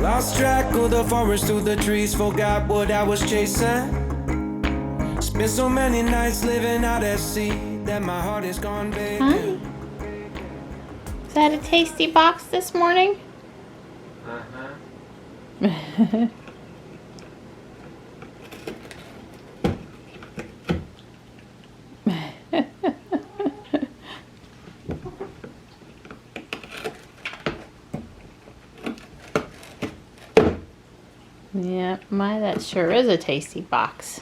Lost track of the forest through the trees, forgot what I was chasing. Spent so many nights living out at sea that my heart is gone big. Hi. Is that a tasty box this morning? Uh-huh. Yeah, that sure is a tasty box.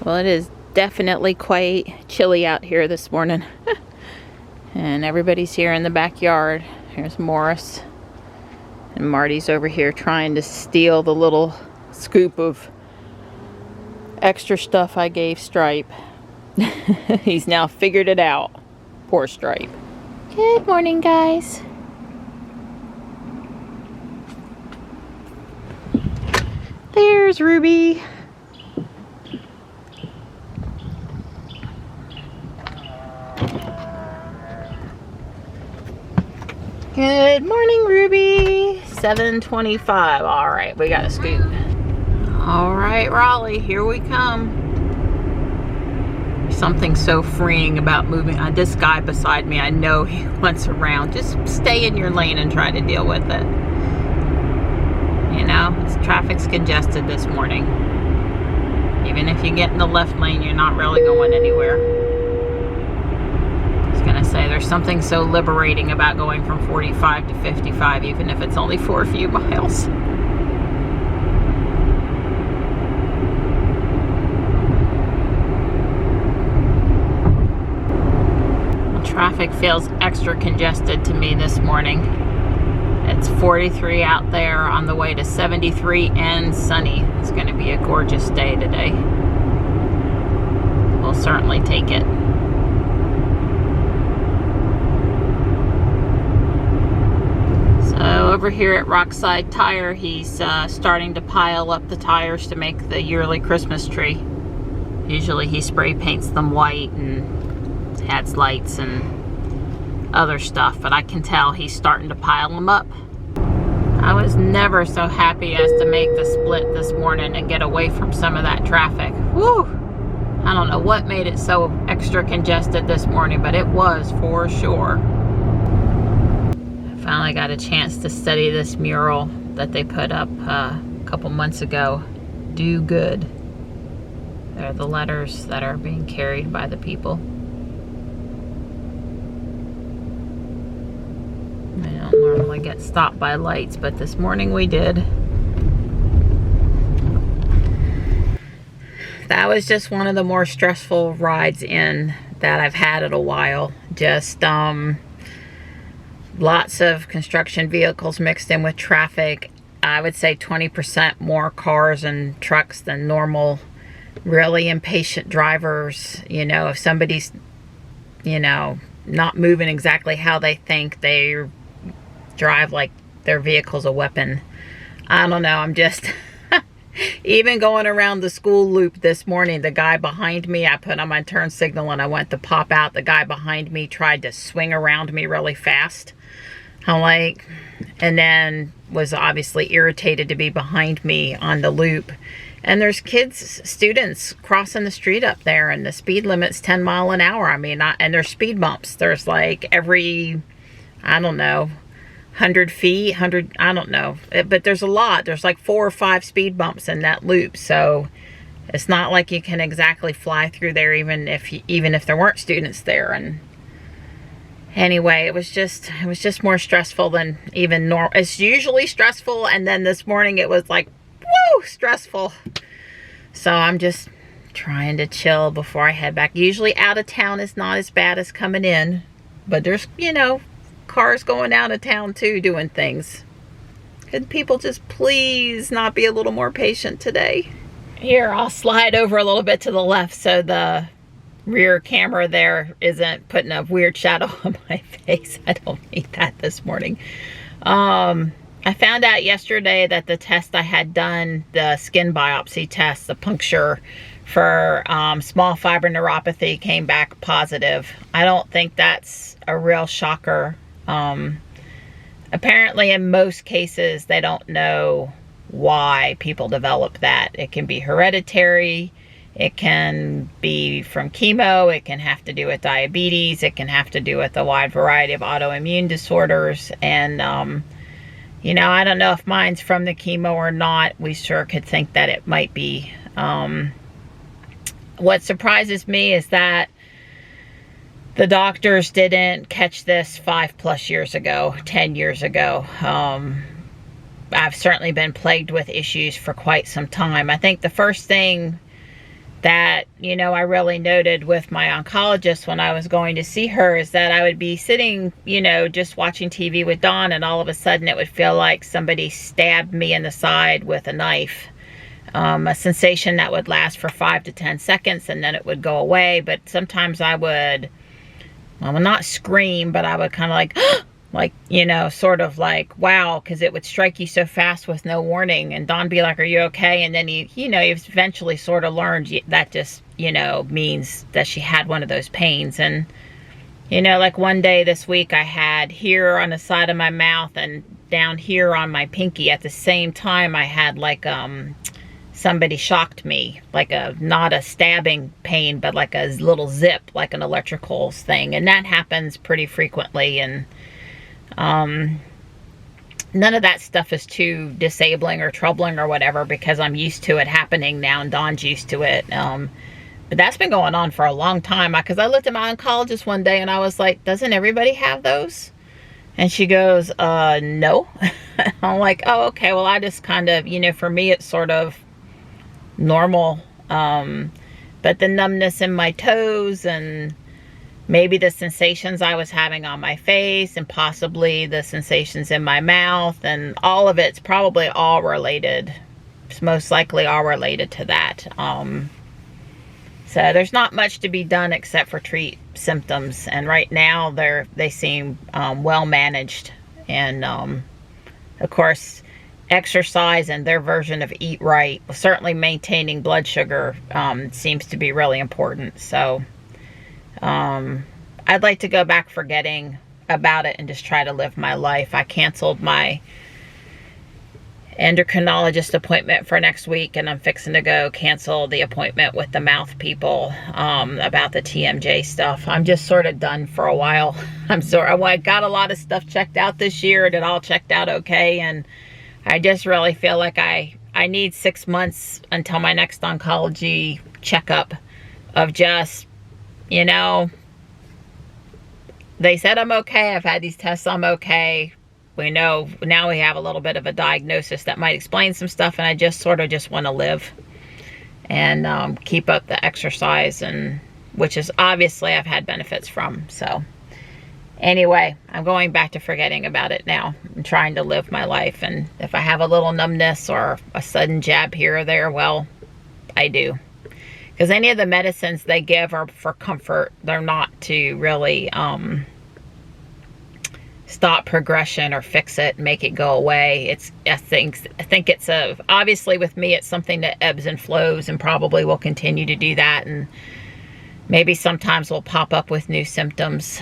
Well, it is definitely quite chilly out here this morning. And everybody's here in the backyard. Here's Morris. And Marty's over here trying to steal the little scoop of extra stuff I gave Stripe. He's now figured it out. Poor Stripe. Good morning, guys. There's Ruby. Good morning, Ruby. 7:25. All right, we got a scoop. All right, Raleigh, here we come. Something so freeing about moving. This guy beside me, I know he wants around. Just stay in your lane and try to deal with it. You know, traffic's congested this morning. Even if you get in the left lane, you're not really going anywhere. I was gonna say, there's something so liberating about going from 45 to 55, even if it's only for a few miles. Traffic feels extra congested to me this morning. It's 43 out there on the way to 73 and sunny. It's going to be a gorgeous day today. We'll certainly take it. So over here at Rockside Tire, he's starting to pile up the tires to make the yearly Christmas tree. Usually he spray paints them white and adds lights and other stuff, but I can tell he's starting to pile them up. I was never so happy as to make the split this morning and get away from some of that traffic. Woo! I don't know what made it so extra congested this morning, but it was for sure. I finally got a chance to study this mural that they put up a couple months ago. Do good. They're the letters that are being carried by the people. I don't normally get stopped by lights, but this morning we did. That was just one of the more stressful rides in that I've had in a while. Just lots of construction vehicles mixed in with traffic. I would say 20% more cars and trucks than normal. Really impatient drivers. You know, if somebody's, you know, not moving exactly how they think, they drive like their vehicle's a weapon. I don't know, I'm just even going around the school loop this morning, the guy behind me, I put on my turn signal and I went to pop out. The guy behind me tried to swing around me really fast. I'm like, and then was obviously irritated to be behind me on the loop. And there's kids, students crossing the street up there, and the speed limit's 10 miles an hour. I mean, and there's speed bumps. There's like every, I don't know, 100 feet, 100, I don't know. But there's a lot. There's like 4 or 5 speed bumps in that loop. So it's not like you can exactly fly through there even if there weren't students there. And anyway, it was just more stressful than even normal. It's usually stressful, and then this morning it was like, woo, stressful. So I'm just trying to chill before I head back. Usually out of town is not as bad as coming in, but there's, you know, cars going out of town too doing things. Could people just please not be a little more patient today? Here, I'll slide over a little bit to the left so the rear camera there isn't putting a weird shadow on my face. I don't need that this morning. I found out yesterday that the test I had done, the skin biopsy test, the puncture for small fiber neuropathy, came back positive. I don't think that's a real shocker. Apparently in most cases they don't know why people develop that. It can be hereditary, it can be from chemo, it can have to do with diabetes, it can have to do with a wide variety of autoimmune disorders. And you know, I don't know if mine's from the chemo or not. We sure could think that it might be. What surprises me is that the doctors didn't catch this 5+ years ago, 10 years ago. I've certainly been plagued with issues for quite some time. I think the first thing that, you know, I really noted with my oncologist when I was going to see her is that I would be sitting, you know, just watching TV with Dawn, and all of a sudden it would feel like somebody stabbed me in the side with a knife. A sensation that would last for 5 to 10 seconds and then it would go away. But sometimes I would, well, not scream, but I would kind of like, you know, sort of like, wow, because it would strike you so fast with no warning. And Don be like, are you okay? And then you know, you've eventually sort of learned that just, you know, means that she had one of those pains. And, you know, like one day this week I had here on the side of my mouth and down here on my pinky at the same time. I had like, somebody shocked me, like not a stabbing pain, but like a little zip, like an electrical thing. And that happens pretty frequently. And none of that stuff is too disabling or troubling or whatever, because I'm used to it happening now and Dawn's used to it. But that's been going on for a long time, because I looked at my oncologist one day and I was like, doesn't everybody have those? And she goes, no. I'm like, oh, okay, well, I just kind of, you know, for me it's sort of normal. But the numbness in my toes and maybe the sensations I was having on my face and possibly the sensations in my mouth, and all of it's probably all related. It's most likely all related to that. So there's not much to be done except for treat symptoms. And right now they seem well managed. And of course, exercise and their version of eat right, certainly maintaining blood sugar, seems to be really important. So I'd like to go back forgetting about it and just try to live my life. I canceled my endocrinologist appointment for next week, and I'm fixing to go cancel the appointment with the mouth people about the TMJ stuff. I'm just sort of done for a while. I got a lot of stuff checked out this year, and it all checked out okay, and I just really feel like I need 6 months until my next oncology checkup of just, you know, they said I'm okay, I've had these tests, I'm okay. We know now we have a little bit of a diagnosis that might explain some stuff, and I just sort of just want to live and keep up the exercise, and which is obviously I've had benefits from. So anyway, I'm going back to forgetting about it now. I'm trying to live my life, and if I have a little numbness or a sudden jab here or there, well, I do. Because any of the medicines they give are for comfort. They're not to really stop progression or fix it, make it go away. I think it's obviously with me, it's something that ebbs and flows and probably will continue to do that. And maybe sometimes will pop up with new symptoms.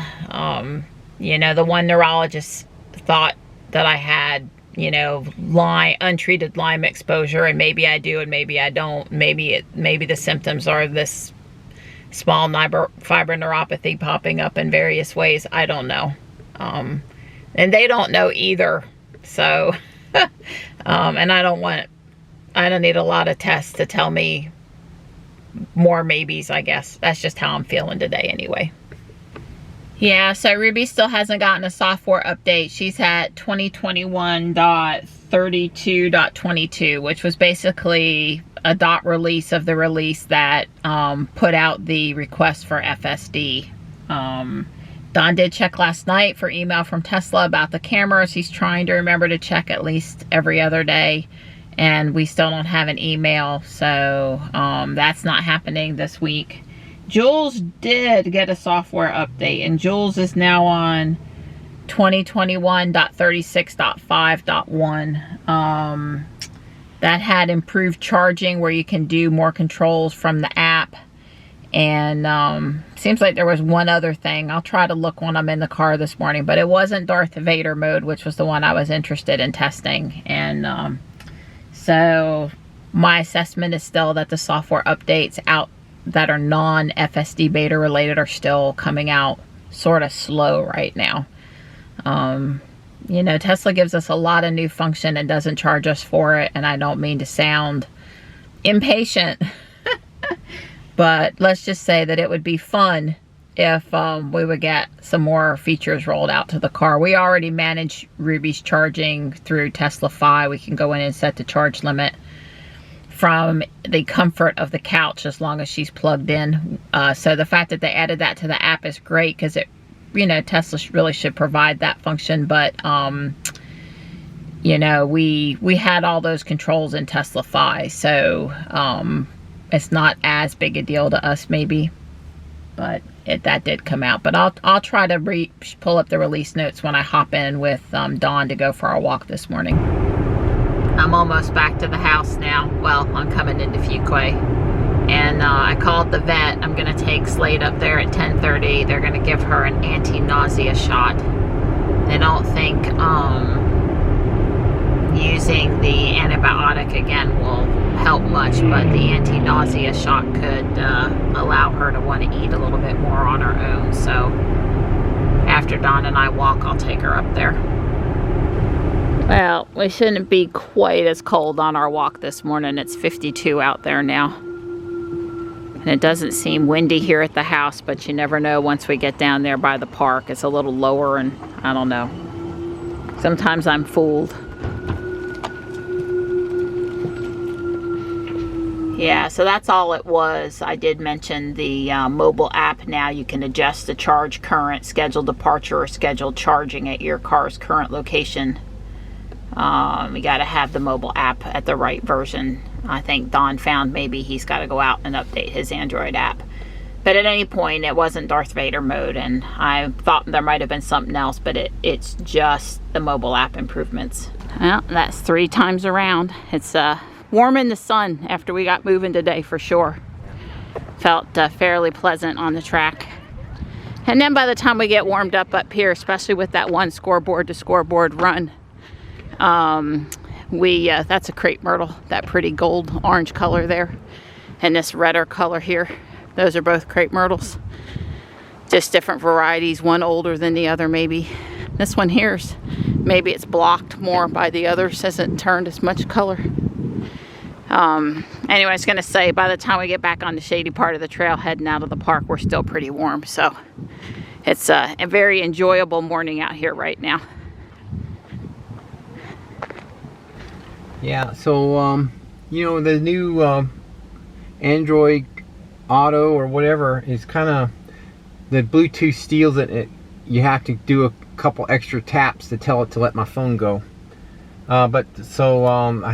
You know, the one neurologist thought that I had, you know, untreated Lyme exposure, and maybe I do and maybe I don't. Maybe the symptoms are this small fiber neuropathy popping up in various ways. I don't know. And they don't know either. So, and I don't need a lot of tests to tell me more maybes, I guess. That's just how I'm feeling today anyway. Yeah, so Ruby still hasn't gotten a software update. She's at 2021.32.22, which was basically a dot release of the release that put out the request for FSD. Don did check last night for email from Tesla about the cameras. He's trying to remember to check at least every other day, and we still don't have an email, so that's not happening this week. Jules did get a software update, and Jules is now on 2021.36.5.1. That had improved charging where you can do more controls from the app. And seems like there was one other thing. I'll try to look when I'm in the car this morning, but it wasn't Darth Vader mode, which was the one I was interested in testing. And so my assessment is still that the software updates out that are non-FSD beta related are still coming out sort of slow right now. You know, Tesla gives us a lot of new function and doesn't charge us for it, and I don't mean to sound impatient. But let's just say that it would be fun if we would get some more features rolled out to the car. We already manage Ruby's charging through Tesla Fi. We can go in and set the charge limit from the comfort of the couch as long as she's plugged in. So the fact that they added that to the app is great, because it, you know, Tesla really should provide that function. But you know, we had all those controls in Tesla Fi, so it's not as big a deal to us maybe, but that did come out. But I'll try to pull up the release notes when I hop in with Dawn to go for our walk this morning. I'm almost back to the house now. Well, I'm coming into Fuquay, and I called the vet. I'm gonna take Slade up there at 10:30. They're gonna give her an anti-nausea shot. They don't think using the antibiotic again will help much, but the anti-nausea shot could allow her to want to eat a little bit more on her own. So after Dawn and I walk, I'll take her up there. Well, we shouldn't be quite as cold on our walk this morning. It's 52 out there now. And it doesn't seem windy here at the house, but you never know once we get down there by the park. It's a little lower, and I don't know. Sometimes I'm fooled. Yeah, so that's all it was. I did mention the mobile app now. You can adjust the charge current, schedule departure, or schedule charging at your car's current location. You got to have the mobile app at the right version. I think Don found maybe he's got to go out and update his Android app. But at any point, it wasn't Darth Vader mode, and I thought there might have been something else, but it's just the mobile app improvements. Well, that's 3 times around. It's warm in the sun after we got moving today for sure. Felt fairly pleasant on the track. And then by the time we get warmed up here, especially with that one scoreboard to scoreboard run, that's a crepe myrtle, that pretty gold orange color there, and this redder color here. Those are both crepe myrtles, just different varieties, one older than the other maybe. This one here's, maybe it's blocked more by the others, hasn't turned as much color. Anyway, I was going to say, by the time we get back on the shady part of the trail heading out of the park, we're still pretty warm. So it's a very enjoyable morning out here right now. Yeah, so, you know, the new Android Auto or whatever is kind of, the Bluetooth steals it. You have to do a couple extra taps to tell it to let my phone go. I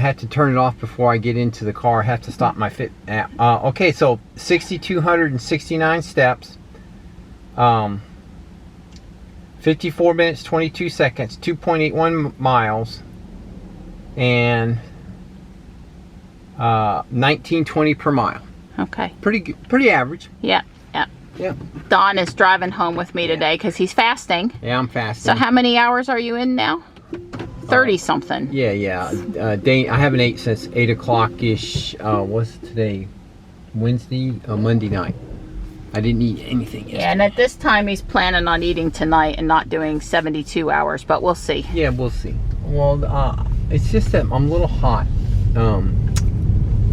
had to turn it off before I get into the car. I have to stop my Fit app. Okay, so 6,269 steps, 54 minutes, 22 seconds, 2.81 miles, and 19.20 per mile. Okay. Pretty average. Yeah. Yeah. Don is driving home with me today because he's fasting. Yeah, I'm fasting. So how many hours are you in now? 30 something. Yeah. I haven't ate since 8 o'clock-ish. What's today? Wednesday? Monday night. I didn't eat anything yesterday. Yeah, and at this time he's planning on eating tonight and not doing 72 hours, but we'll see. Yeah, we'll see. Well, it's just that I'm a little hot.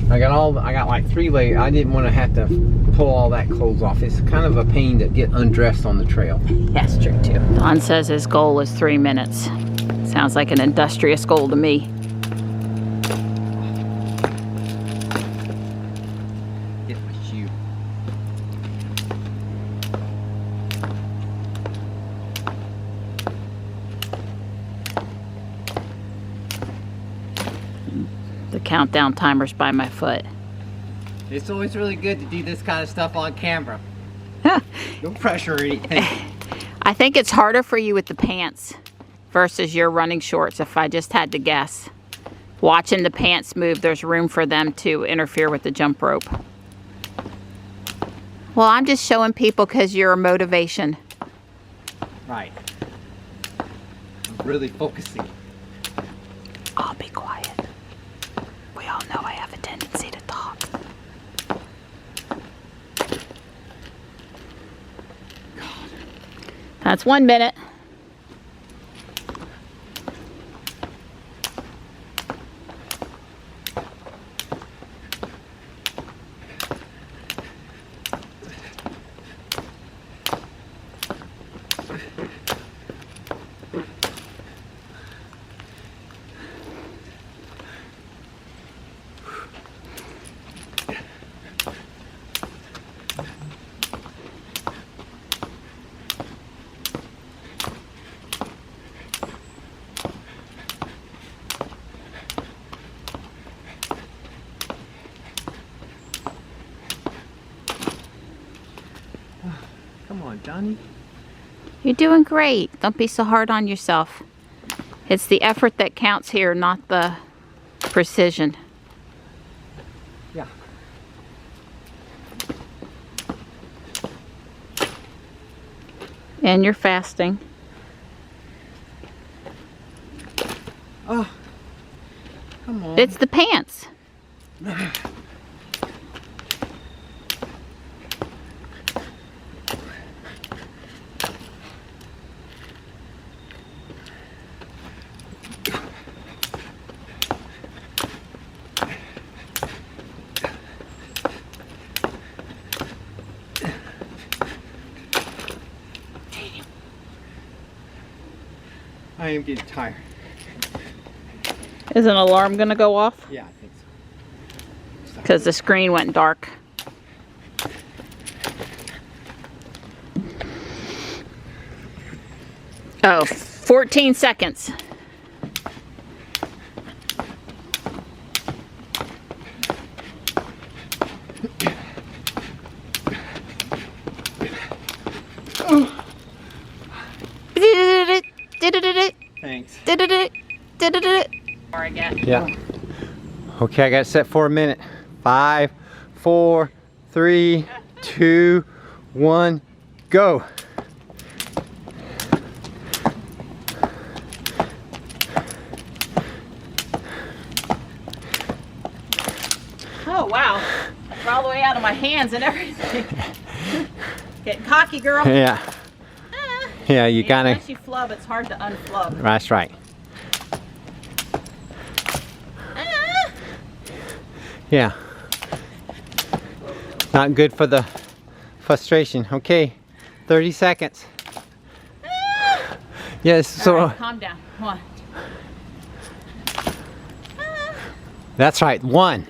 I got like 3 layers. I didn't want to have to pull all that clothes off. It's kind of a pain to get undressed on the trail. That's true too. Don says his goal is 3 minutes. Sounds like an industrious goal to me. countdown timers by my foot. It's always really good to do this kind of stuff on camera. No pressure or anything. I think it's harder for you with the pants versus your running shorts, if I just had to guess. Watching the pants move, there's room for them to interfere with the jump rope. Well, I'm just showing people because you're a motivation. Right. I'm really focusing. I'll be quiet. We all know I have a tendency to talk. God. That's 1 minute. Come on, Johnny. You're doing great. Don't be so hard on yourself. It's the effort that counts here, not the precision. Yeah. And you're fasting. Oh. Come on. It's the pants. I am getting tired. Is an alarm gonna go off? Yeah, I think so. Because the screen went dark. Oh, 14 seconds. Thanks. Yeah. Okay, I got it set for a minute. 5, 4, 3, 2, 1, go. Oh wow, it's all the way out of my hands and everything. Getting cocky, girl. Yeah. Yeah, you gotta. Once you flub, it's hard to unflub. That's right. Yeah. Not good for the frustration. Okay, 30 seconds. Yes, so. All right, calm down. Come on. That's right, 1.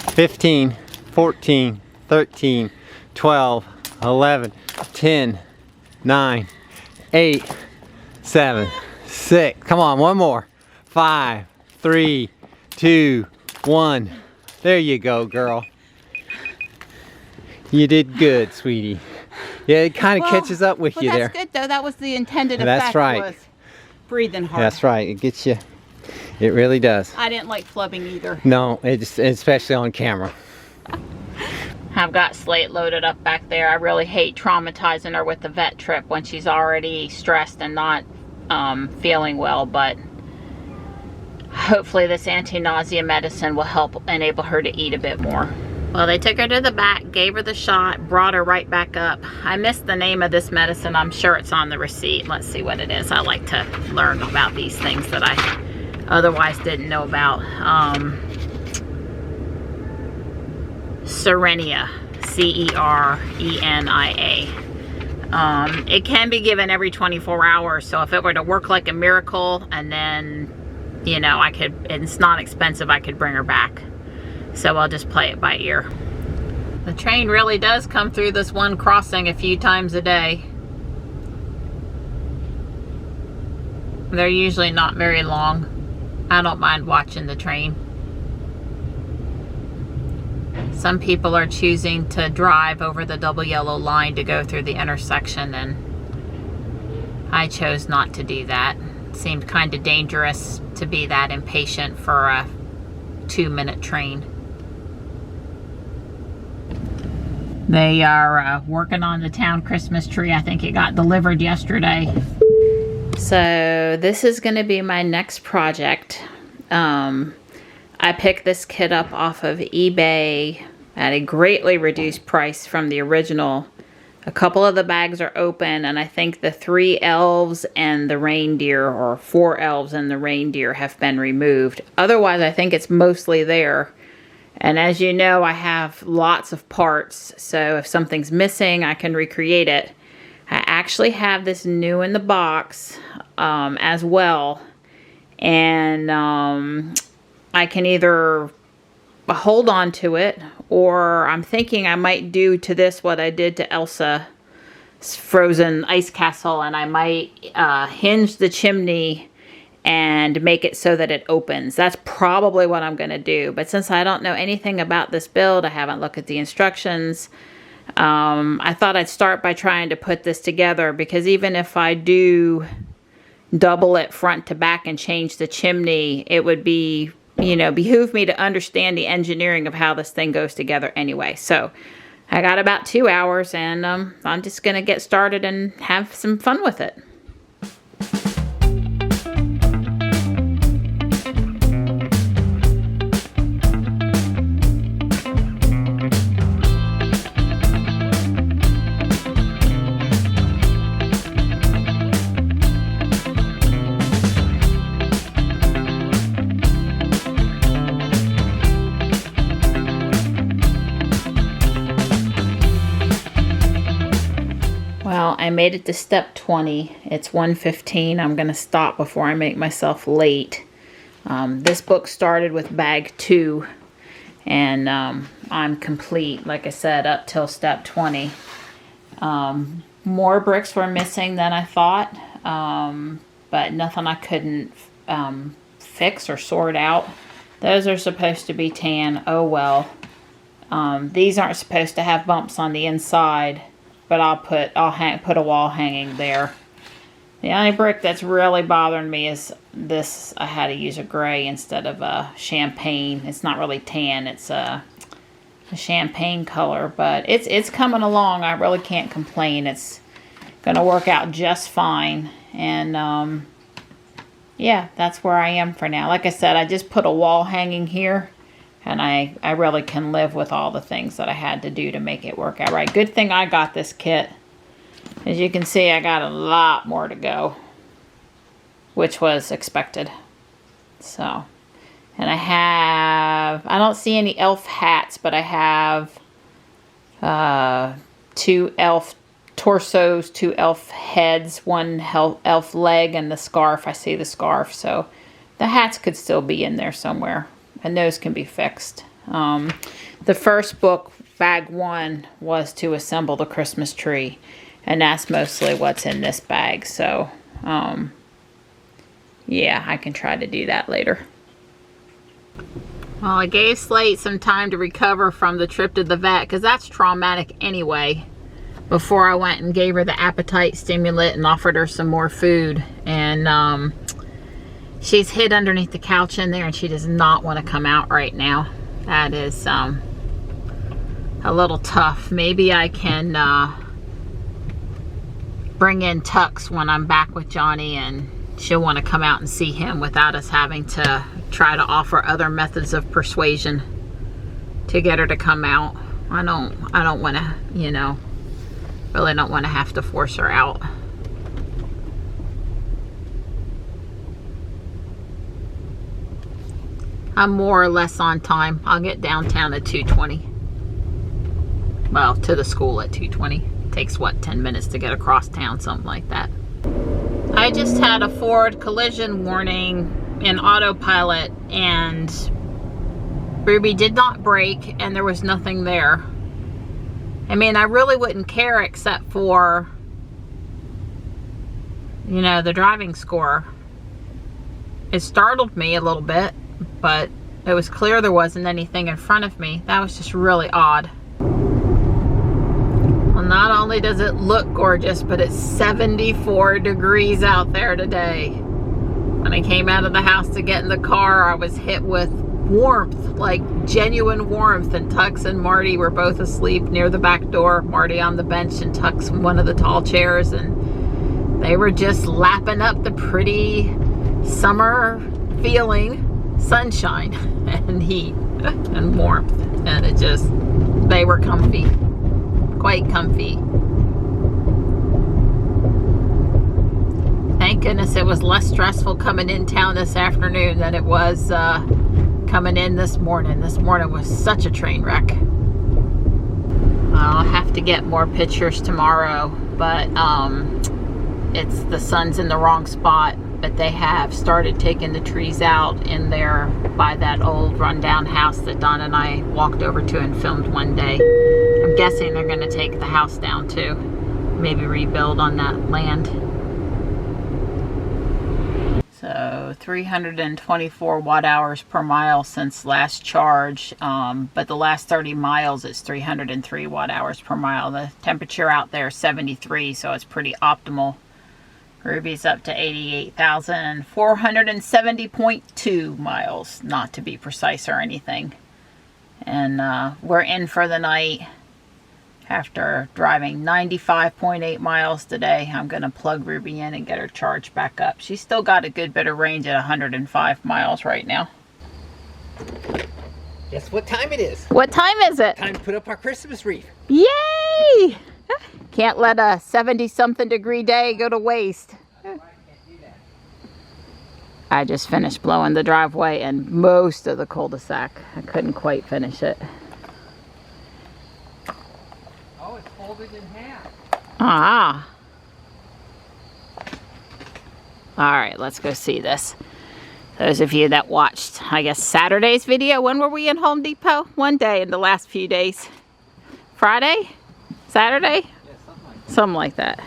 $15, 14, 13, 12, 11, 10, 9, 8, 7, 6. Come on, one more. 5, 3, 2, 1. There you go, girl. You did good, sweetie. Yeah, it kind of catches up with you there. That's good though. That was the intended effect. That's right. Was breathing hard. That's right. It gets you. It really does. I didn't like flubbing either. No, it's especially on camera. I've got Slate loaded up back there. I really hate traumatizing her with the vet trip when she's already stressed and not feeling well, but hopefully this anti-nausea medicine will help enable her to eat a bit more. Well, they took her to the back, gave her the shot, brought her right back up. I missed the name of this medicine. I'm sure it's on the receipt. Let's see what it is. I like to learn about these things that I otherwise didn't know about. Cerenia, C-E-R-E-N-I-A. It can be given every 24 hours, so if it were to work like a miracle, and then, you know, I could, it's not expensive, I could bring her back. So I'll just play it by ear. The train really does come through this one crossing a few times a day. They're usually not very long. I don't mind watching the train. Some people are choosing to drive over the double yellow line to go through the intersection, and I chose not to do that. It seemed kind of dangerous to be that impatient for a 2-minute train. They are working on the town Christmas tree. I think it got delivered yesterday. So this is going to be my next project. I picked this kit up off of eBay at a greatly reduced price from the original. A couple of the bags are open, and I think the 3 elves and the reindeer, or 4 elves and the reindeer, have been removed. Otherwise, I think it's mostly there. And as you know, I have lots of parts, so if something's missing, I can recreate it. I actually have this new in the box as well, and I can either hold on to it, or I'm thinking I might do to this what I did to Elsa's frozen ice castle, and I might hinge the chimney and make it so that it opens. That's probably what I'm going to do. But since I don't know anything about this build, I haven't looked at the instructions, I thought I'd start by trying to put this together, because even if I do double it front to back and change the chimney, it would be, you know, behoove me to understand the engineering of how this thing goes together anyway. So I got about 2 hours, and I'm just going to get started and have some fun with it. Well, I made it to step 20. It's 1:15. I'm going to stop before I make myself late. This book started with bag 2, and I'm complete, like I said, up till step 20. More bricks were missing than I thought, but nothing I couldn't fix or sort out. Those are supposed to be tan. Oh well. These aren't supposed to have bumps on the inside, but I'll put a wall hanging there. The only brick that's really bothering me is this. I had to use a gray instead of a champagne. It's not really tan. It's a champagne color, but it's coming along. I really can't complain. It's gonna work out just fine. And yeah, that's where I am for now. Like I said, I just put a wall hanging here, and I really can live with all the things that I had to do to make it work out right. Good thing I got this kit. As you can see, I got a lot more to go, which was expected. So, and I don't see any elf hats, but I have 2 elf torsos, 2 elf heads, 1 elf leg, and the scarf. I see the scarf, so the hats could still be in there somewhere, and those can be fixed. The first book, bag 1, was to assemble the Christmas tree, and that's mostly what's in this bag. So yeah, I can try to do that later. Well, I gave Slate some time to recover from the trip to the vet, because that's traumatic anyway, before I went and gave her the appetite stimulant and offered her some more food. And she's hid underneath the couch in there, and she does not want to come out right now. That is a little tough. Maybe I can bring in Tux when I'm back with Johnny, and she'll want to come out and see him without us having to try to offer other methods of persuasion to get her to come out. I don't want to, you know, really don't want to have to force her out. I'm more or less on time. I'll get downtown at 2:20. Well, to the school at 2:20. Takes, what, 10 minutes to get across town, something like that. I just had a Ford collision warning in autopilot, and Ruby did not brake, and there was nothing there. I mean, I really wouldn't care except for, you know, the driving score. It startled me a little bit, but it was clear there wasn't anything in front of me. That was just really odd. Well, not only does it look gorgeous, but it's 74 degrees out there today. When I came out of the house to get in the car, I was hit with warmth, like genuine warmth, and Tux and Marty were both asleep near the back door. Marty on the bench and Tux in one of the tall chairs, and they were just lapping up the pretty summer feeling sunshine and heat and warmth, and they were comfy, quite comfy. Thank goodness it was less stressful coming in town this afternoon than it was coming in this morning. This morning was such a train wreck. I'll have to get more pictures tomorrow, but it's the sun's in the wrong spot. But they have started taking the trees out in there by that old rundown house that Don and I walked over to and filmed one day. I'm guessing they're going to take the house down too. Maybe rebuild on that land. So 324 watt hours per mile since last charge. But the last 30 miles it's 303 watt hours per mile. The temperature out there is 73, so it's pretty optimal. Ruby's up to 88,470.2 miles, not to be precise or anything. And we're in for the night. After driving 95.8 miles today, I'm going to plug Ruby in and get her charged back up. She's still got a good bit of range at 105 miles right now. Guess what time it is? What time is it? Time to put up our Christmas wreath. Yay! Can't let a 70-something degree day go to waste. I just finished blowing the driveway and most of the cul-de-sac. I couldn't quite finish it. Oh, it's folded in half. Ah. All right, let's go see this. Those of you that watched, I guess, Saturday's video. When were we in Home Depot? One day in the last few days. Friday? Saturday? Something like that.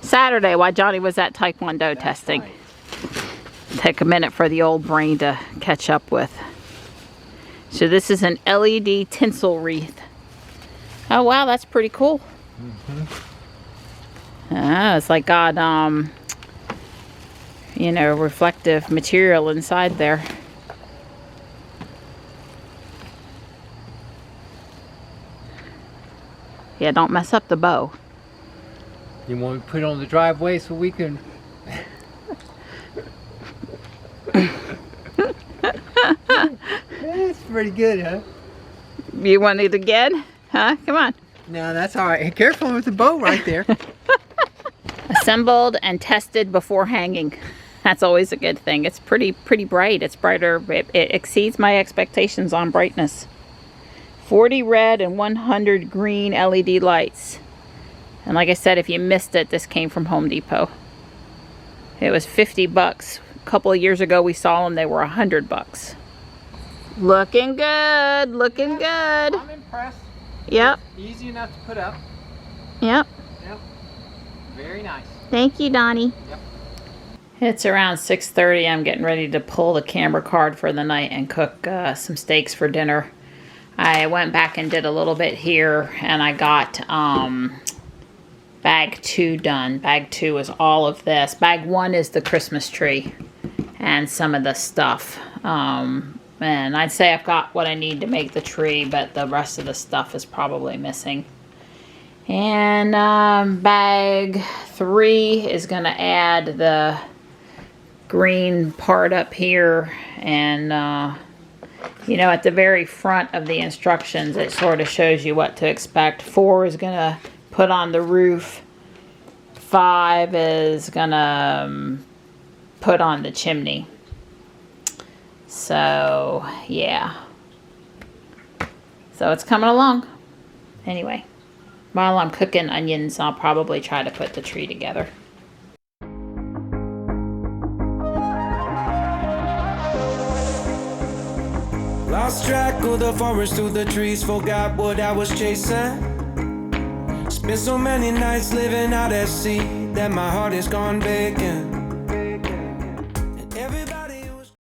Saturday, while Johnny was at Taekwondo testing. Right. Take a minute for the old brain to catch up with. So this is an LED tinsel wreath. Oh wow, that's pretty cool. It's like got you know, reflective material inside there. Yeah, don't mess up the bow. You want to put it on the driveway so we can... That's pretty good, huh? You want it again? Huh? Come on. No, that's all right. Hey, careful with the bow right there. Assembled and tested before hanging. That's always a good thing. It's pretty bright. It's brighter. It exceeds my expectations on brightness. 40 red and 100 green LED lights. And like I said, if you missed it, this came from Home Depot. It was 50 bucks. A couple of years ago we saw them. They were 100 bucks. Looking good. Looking good. I'm impressed. Yep. Easy enough to put up. Yep. Yep. Very nice. Thank you, Donnie. Yep. It's around 6:30. I'm getting ready to pull the camera card for the night and cook some steaks for dinner. I went back and did a little bit here, and I got bag 2 done. Bag 2 is all of this. Bag 1 is the Christmas tree and some of the stuff. And I'd say I've got what I need to make the tree, but the rest of the stuff is probably missing. And bag 3 is going to add the green part up here. And, you know, at the very front of the instructions, it sort of shows you what to expect. 4 is going to put on the roof. 5 is going to put on the chimney. So, yeah. So it's coming along. Anyway, while I'm cooking onions, I'll probably try to put the tree together. Lost track of the forest through the trees, forgot what I was chasing. Spent so many nights living out at sea that my heart is gone vacant.